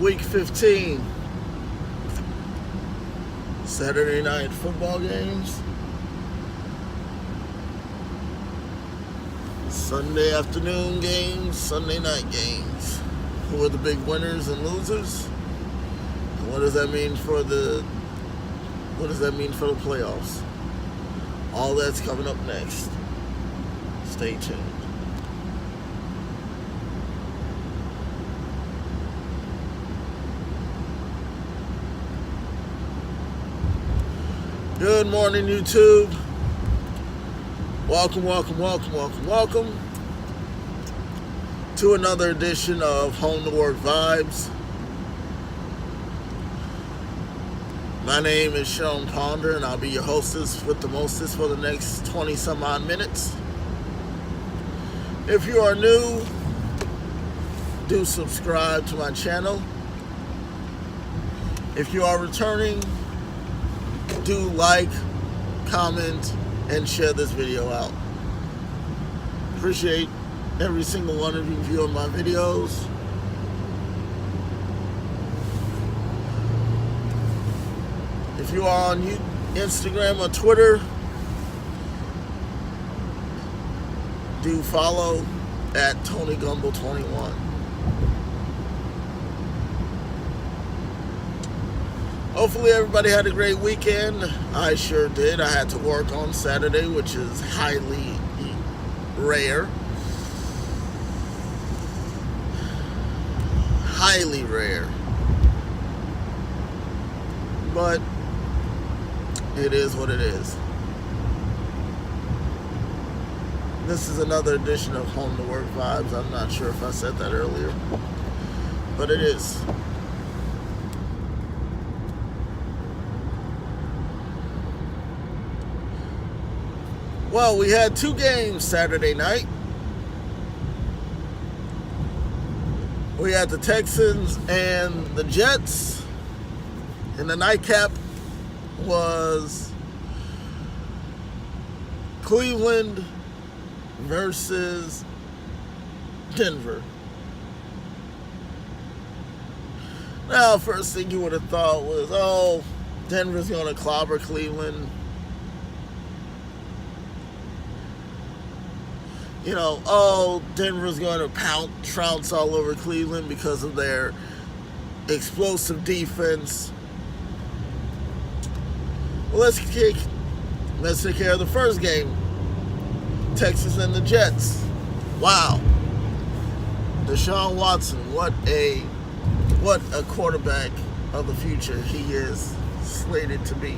Week 15. Saturday night football games. Sunday afternoon games, Sunday night games. Who are the big winners and losers? And what does that mean for the playoffs? All that's coming up next. Stay tuned. Good morning, YouTube. Welcome to another edition of Home to Work Vibes. My name is Sean Ponder, and I'll be your hostess with the mostest for the next 20 some odd minutes. If you are new, do subscribe to my channel. If you are returning, do like, comment, and share this video out. Appreciate every single one of you viewing my videos. If you are on Instagram or Twitter, do follow at TonyGumble21. Hopefully everybody had a great weekend. I sure did. I had to work on Saturday, which is highly rare. Highly rare. But it is what it is. This is another edition of Home to Work Vibes. I'm not sure if I said that earlier, but it is. Well, we had two games Saturday night. We had the Texans and the Jets. And the nightcap was Cleveland versus Denver. Now, first thing you would have thought was, oh, Denver's going to clobber Cleveland. You know, oh, Denver's going to trounce all over Cleveland because of their explosive defense. Well, let's take care of the first game. Texas and the Jets. Wow. Deshaun Watson, what a quarterback of the future he is slated to be.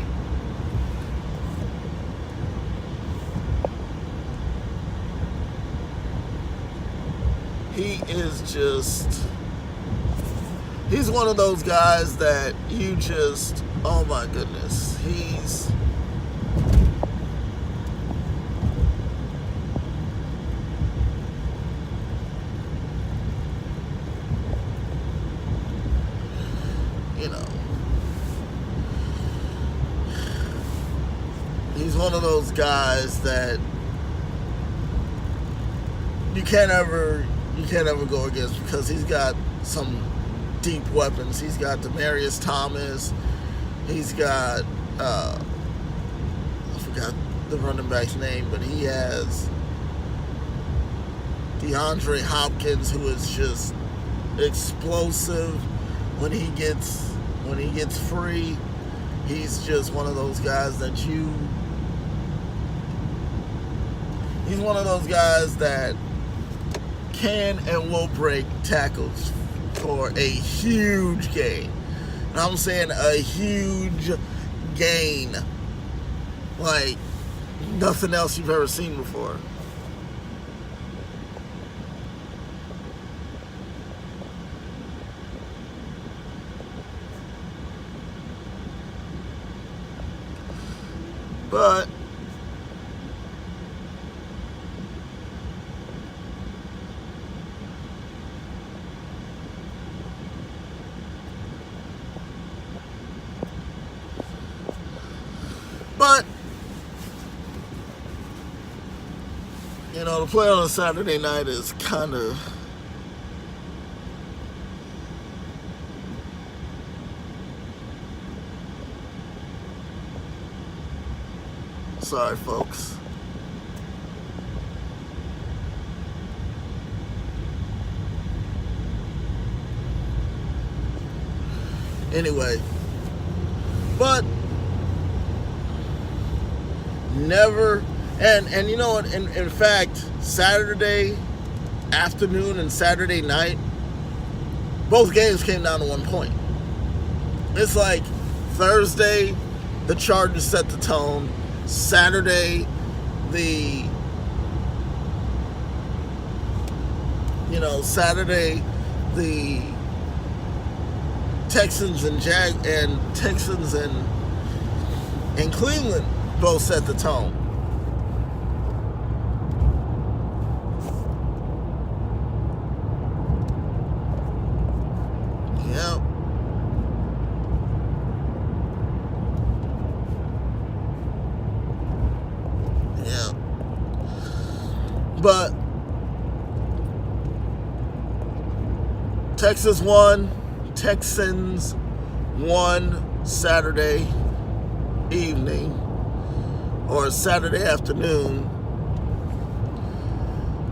He's one of those guys that you just, oh my goodness, he's one of those guys that you can't ever go against because he's got some deep weapons. He's got Demaryius Thomas. He's got I forgot the running back's name, but he has DeAndre Hopkins, who is just explosive when he gets free. He's just one of those guys that he's one of those guys that can and will break tackles for a huge gain. And I'm saying a huge gain. Like nothing else you've ever seen before. But you know, to play on a Saturday night is kind of Sorry, folks. Anyway, but never, and you know what, in fact, Saturday afternoon and Saturday night, both games came down to 1 point. It's like Thursday, the Chargers set the tone. Saturday, the Texans and Texans and Cleveland both set the tone. Yep. Yeah. But Texans won Saturday evening or Saturday afternoon,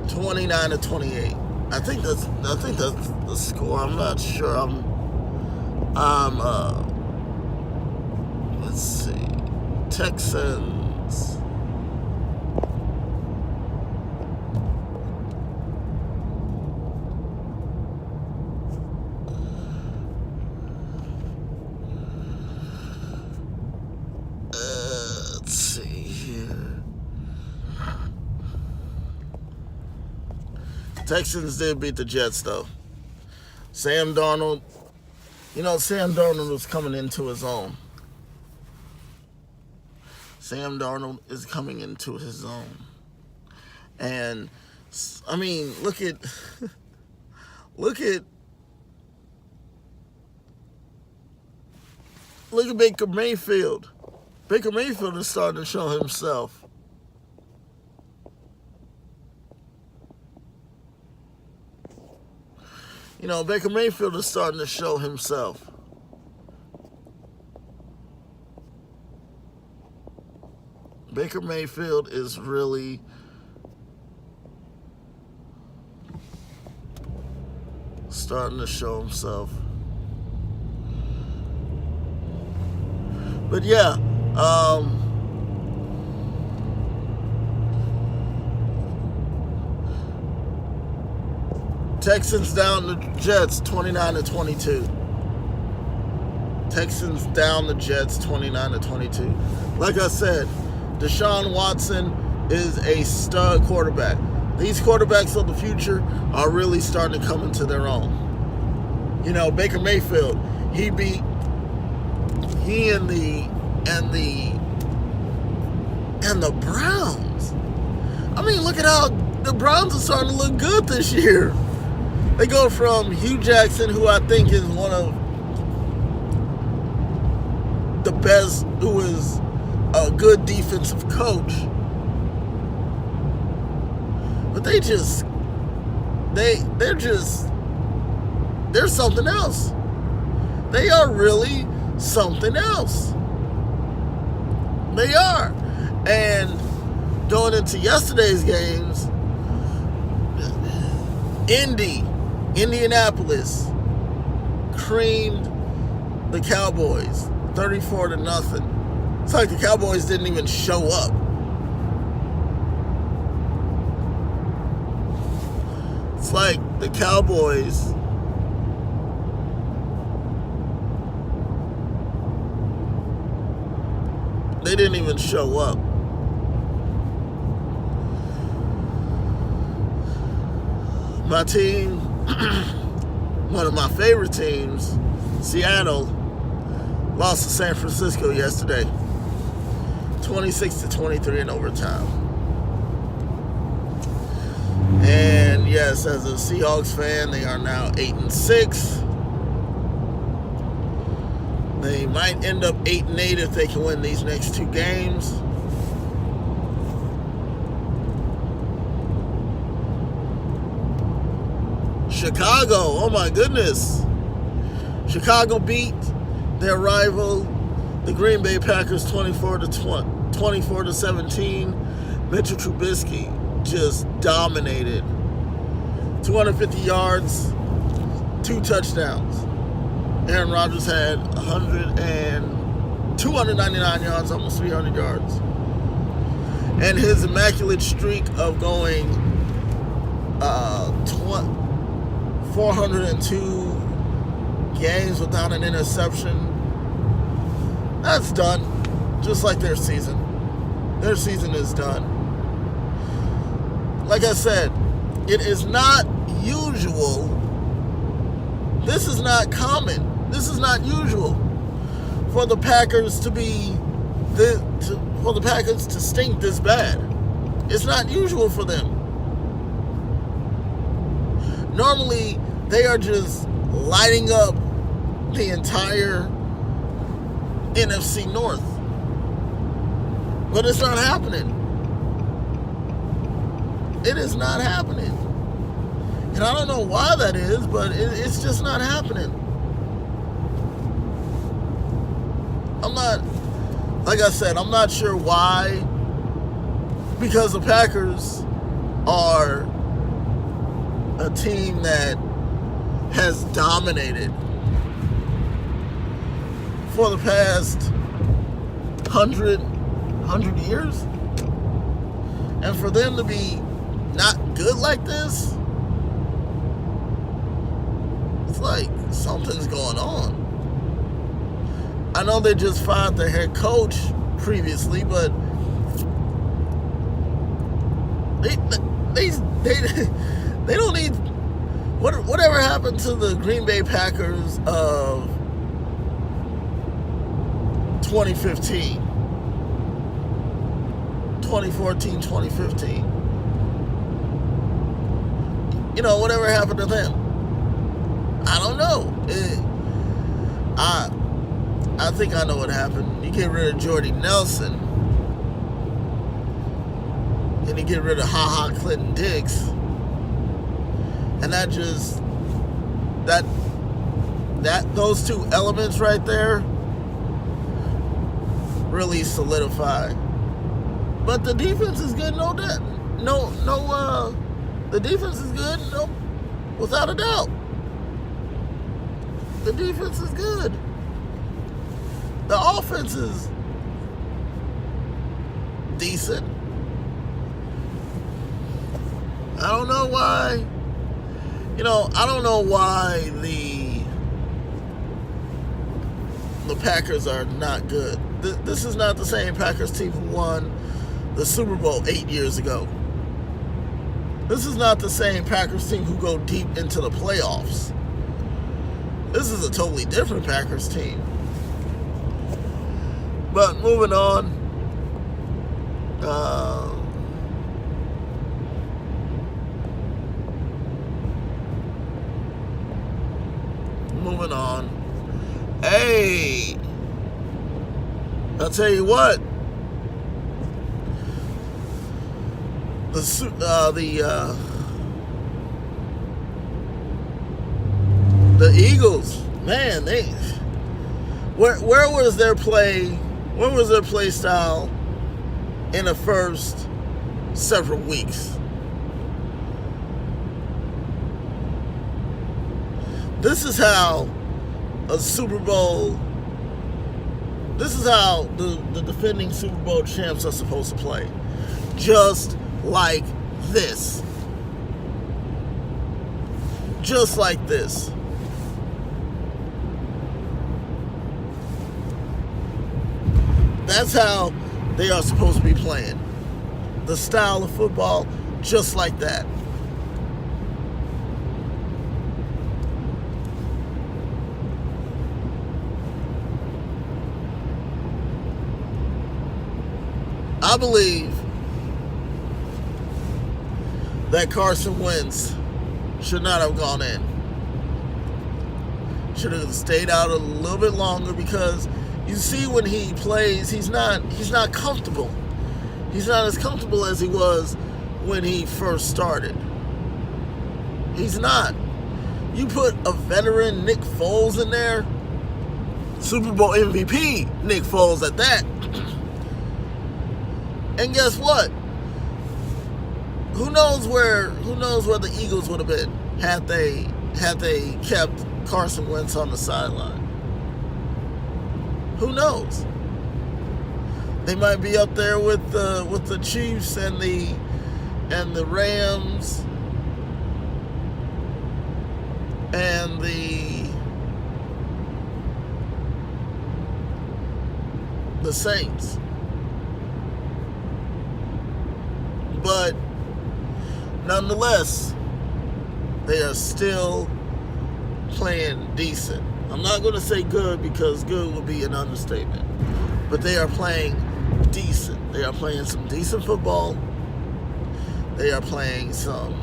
29-28. I think that's the score. I'm not sure. Let's see. Texans. Let's see here. Texans did beat the Jets, though. Sam Darnold is coming into his own. Sam Darnold is coming into his own. And, I mean, look at Baker Mayfield. Baker Mayfield is starting to show himself. Baker Mayfield is starting to show himself. Baker Mayfield is really starting to show himself. But yeah, Texans down the Jets 29-22. Texans down the Jets 29-22. Like I said, Deshaun Watson is a stud quarterback. These quarterbacks of the future are really starting to come into their own. Baker Mayfield, he and the Browns. I mean, look at how the Browns are starting to look good this year. They go from Hugh Jackson, who I think is one of the best, who is a good defensive coach. But they're something else. They are really something else. They are. And going into yesterday's games, Indianapolis creamed the Cowboys 34-0. It's like the Cowboys didn't even show up. It's like the Cowboys they didn't even show up. My team, one of my favorite teams, Seattle, lost to San Francisco yesterday, 26-23 in overtime. And yes, as a Seahawks fan, they are now 8-6. They might end up 8-8 if they can win these next two games. Chicago, oh my goodness. Chicago beat their rival, the Green Bay Packers, 24-20. 24-17. Mitchell Trubisky just dominated. 250 yards, 2 touchdowns. Aaron Rodgers had 299 yards, almost 300 yards. And his immaculate streak of going 402 games without an interception, that's done. Just like their season. Their season is done. Like I said, it is not usual. This is not common. This is not usual for the Packers to for the Packers to stink this bad. It's not usual for them. Normally, they are just lighting up the entire NFC North. But it's not happening. It is not happening. And I don't know why that is, but it's just not happening. Like I said, I'm not sure why. Because the Packers are a team that has dominated for the past 100 years. And for them to be not good like this, it's like something's going on. I know they just fired their head coach previously, but they don't need whatever happened to the Green Bay Packers of 2015, 2014, 2015. You know, whatever happened to them? I don't know. I think I know what happened. You get rid of Jordy Nelson, and you get rid of Ha Clinton Dix, and those two elements right there really solidify. But the defense is good, the defense is good, without a doubt. The defense is good. The offense is decent. I don't know why. I don't know why the Packers are not good. This is not the same Packers team who won the Super Bowl 8 years ago. This is not the same Packers team who go deep into the playoffs. This is a totally different Packers team. But moving on. Hey, I'll tell you what. The Eagles, man, where was their play? Where was their play style in the first several weeks? This is how a Super Bowl. This is how the defending Super Bowl champs are supposed to play. Just like this. Just like this. That's how they are supposed to be playing. The style of football, just like that. I believe that Carson Wentz should not have gone in. Should have stayed out a little bit longer, because you see when he plays, he's not comfortable. He's not as comfortable as he was when he first started. He's not. You put a veteran Nick Foles in there, Super Bowl MVP Nick Foles at that, And guess what? Who knows where the Eagles would have been had they kept Carson Wentz on the sideline? Who knows? They might be up there with the Chiefs and the Rams and the Saints. But nonetheless, they are still playing decent. I'm not going to say good because good would be an understatement. But they are playing decent. They are playing some decent football. They are playing some...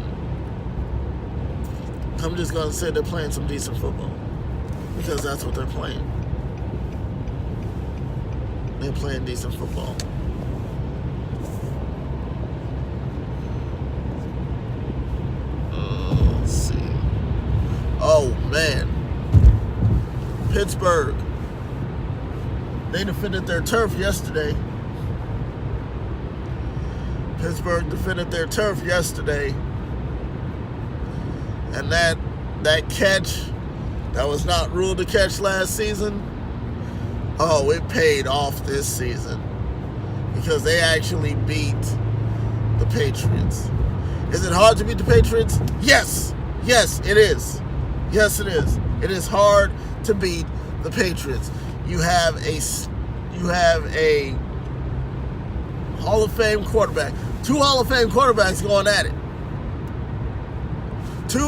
I'm just going to say they're playing some decent football. Because that's what they're playing. They're playing decent football. Let's see. Oh, man. Pittsburgh. They defended their turf yesterday. Pittsburgh defended their turf yesterday. And that catch that was not ruled a catch last season, oh, it paid off this season. Because they actually beat the Patriots. Is it hard to beat the Patriots? Yes. Yes, it is. Yes, it is. It is hard to beat the Patriots. You have a Hall of Fame quarterback. 2 Hall of Fame quarterbacks going at it. 2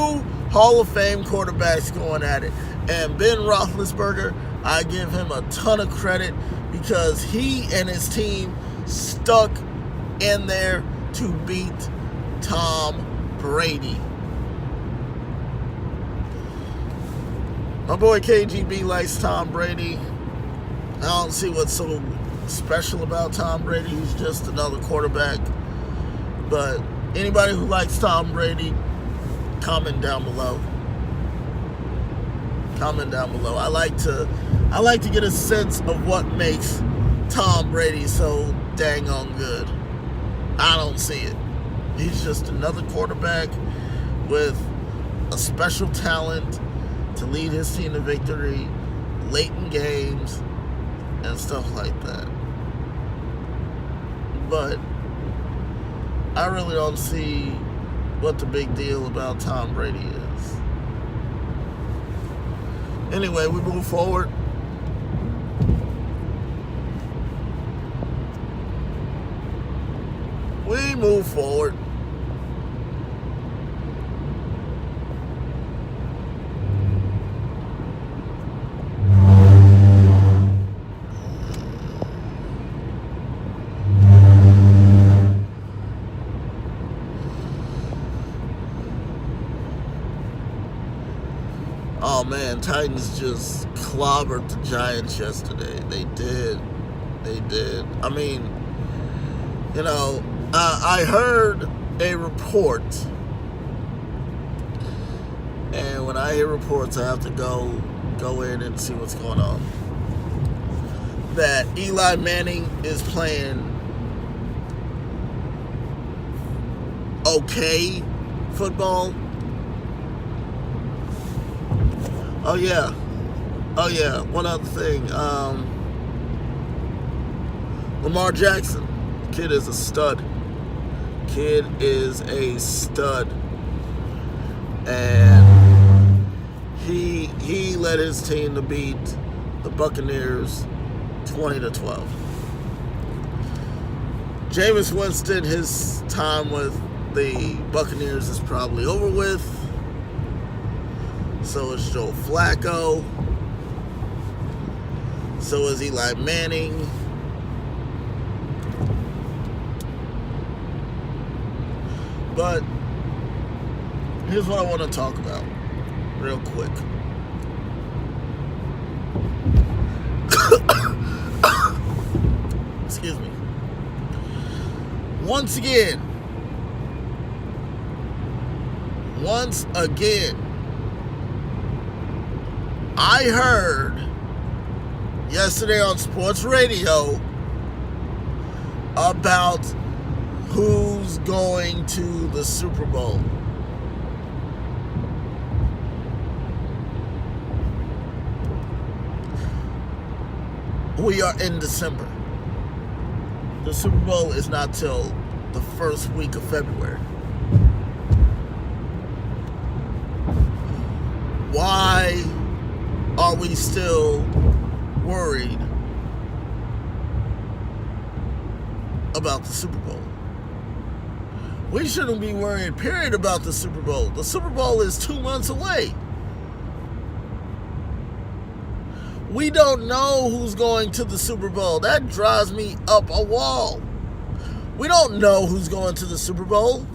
Hall of Fame quarterbacks going at it. And Ben Roethlisberger, I give him a ton of credit because he and his team stuck in there to beat Tom Brady. My boy KGB likes Tom Brady. I don't see what's so special about Tom Brady. He's just another quarterback. But anybody who likes Tom Brady, comment down below. Comment down below. I like to get a sense of what makes Tom Brady so dang on good. I don't see it. He's just another quarterback with a special talent to lead his team to victory late in games and stuff like that. But I really don't see what the big deal about Tom Brady is. Anyway, we move forward. We move forward. Oh man, Titans just clobbered the Giants yesterday. They did. I mean, you know, I heard a report, and when I hear reports, I have to go in and see what's going on. That Eli Manning is playing okay football. Oh yeah. One other thing. Lamar Jackson. Kid is a stud. And he led his team to beat the Buccaneers 20-12. Jameis Winston, his time with the Buccaneers is probably over with. So is Joe Flacco. So is Eli Manning. But here's what I want to talk about real quick. Excuse me. Once again, I heard yesterday on sports radio about who's going to the Super Bowl. We are in December. The Super Bowl is not till the first week of February. Why are we still worried about the Super Bowl? We shouldn't be worried, period, about the Super Bowl. The Super Bowl is 2 months away. We don't know who's going to the Super Bowl. That drives me up a wall. We don't know who's going to the Super Bowl.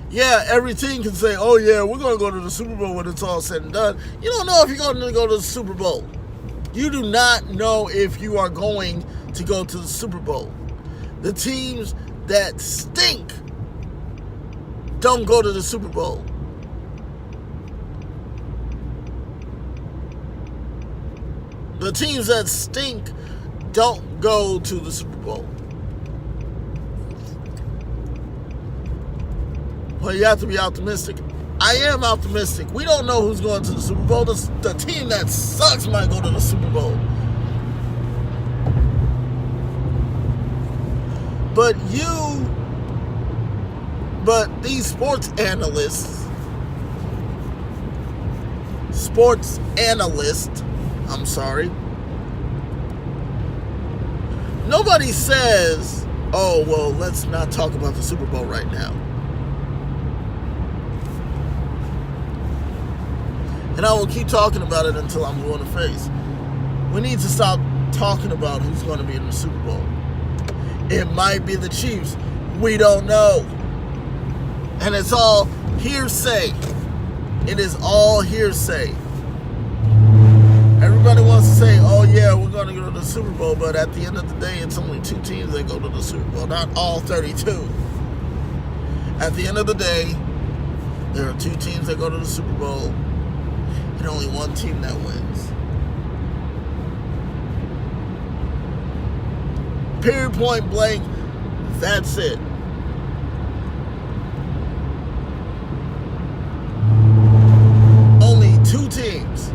Yeah, every team can say, oh yeah, we're going to go to the Super Bowl when it's all said and done. You don't know if you're going to go to the Super Bowl. You do not know if you are going to go to the Super Bowl. The teams that stink don't go to the Super Bowl. The teams that stink don't go to the Super Bowl. Well, you have to be optimistic. I am optimistic. We don't know who's going to the Super Bowl. The team that sucks might go to the Super Bowl. But these sports analysts, nobody says, oh, well, let's not talk about the Super Bowl right now. And I will keep talking about it until I'm blue in the face. We need to stop talking about who's going to be in the Super Bowl. It might be the Chiefs. We don't know. And it's all hearsay. It is all hearsay. Everybody wants to say, oh yeah, we're going to go to the Super Bowl, but at the end of the day, it's only 2 teams that go to the Super Bowl, not all 32. At the end of the day, there are 2 teams that go to the Super Bowl, and only 1 team that wins. Period, point blank, that's it. Only 2 teams.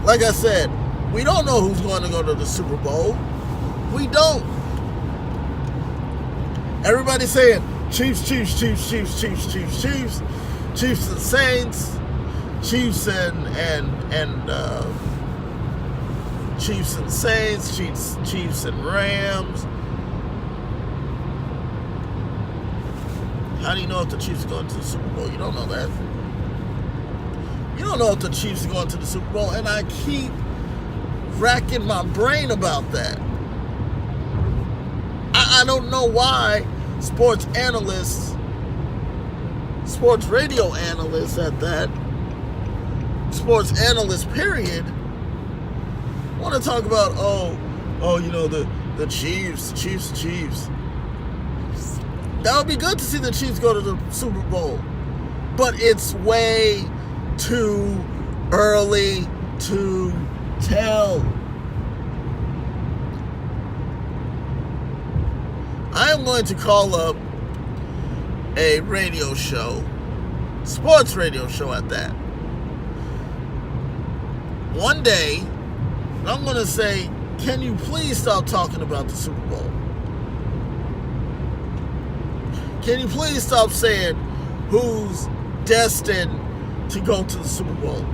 Like I said, we don't know who's going to go to the Super Bowl. We don't. Everybody's saying Chiefs, Chiefs, Chiefs, Chiefs, Chiefs, Chiefs, Chiefs, Chiefs and Saints, Chiefs and Chiefs and Saints, Chiefs and Rams. How do you know if the Chiefs are going to the Super Bowl? You don't know that. You don't know if the Chiefs are going to the Super Bowl, and I keep racking my brain about that. I don't know why sports analysts, sports radio analysts at that, sports analysts period, want to talk about, you know, the Chiefs. That would be good to see the Chiefs go to the Super Bowl, but it's way too early to tell. I am going to call up a radio show, sports radio show at that, one day. I'm going to say, can you please stop talking about the Super Bowl? Can you please stop saying who's destined to go to the Super Bowl?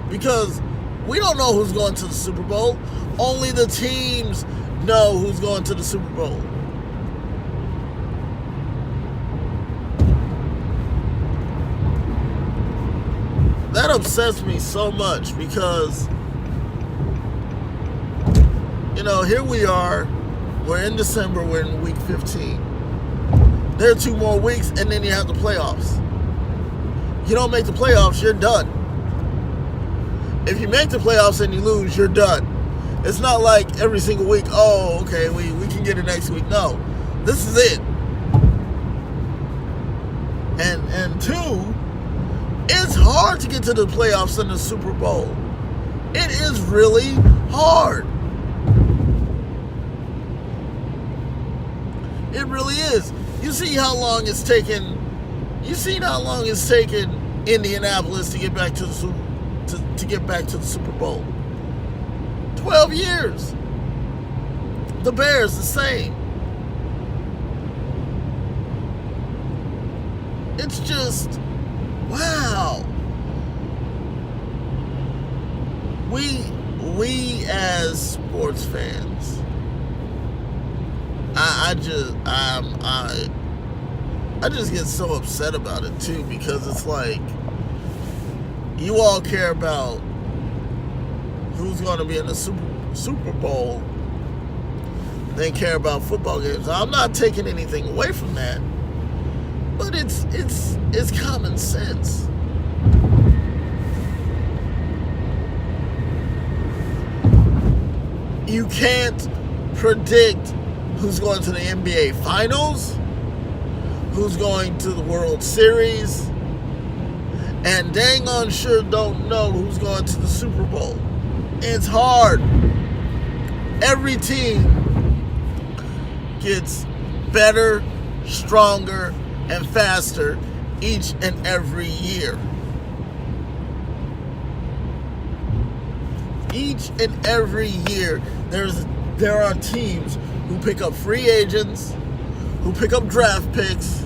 Because we don't know who's going to the Super Bowl. Only the teams know who's going to the Super Bowl. That upsets me so much because, you know, here we are. We're in December. We're in week 15. There are 2 more weeks, and then you have the playoffs. You don't make the playoffs, you're done. If you make the playoffs and you lose, you're done. It's not like every single week, oh, okay, we can get it next week. No, this is it. And 2, it's hard to get to the playoffs in the Super Bowl. It is really hard. It really is. You see how long it's taken. You seen how long it's taken Indianapolis to get back to the Super Bowl. 12 years. The Bears the same. It's just wow. We as sports fans, I just get so upset about it too, because it's like you all care about who's going to be in the Super Bowl, then care about football games. I'm not taking anything away from that, but it's common sense. You can't predict who's going to the NBA Finals, who's going to the World Series, and dang on sure don't know who's going to the Super Bowl. It's hard. Every team gets better, stronger, and faster each and every year. Each and every year, there are teams who pick up free agents, who pick up draft picks,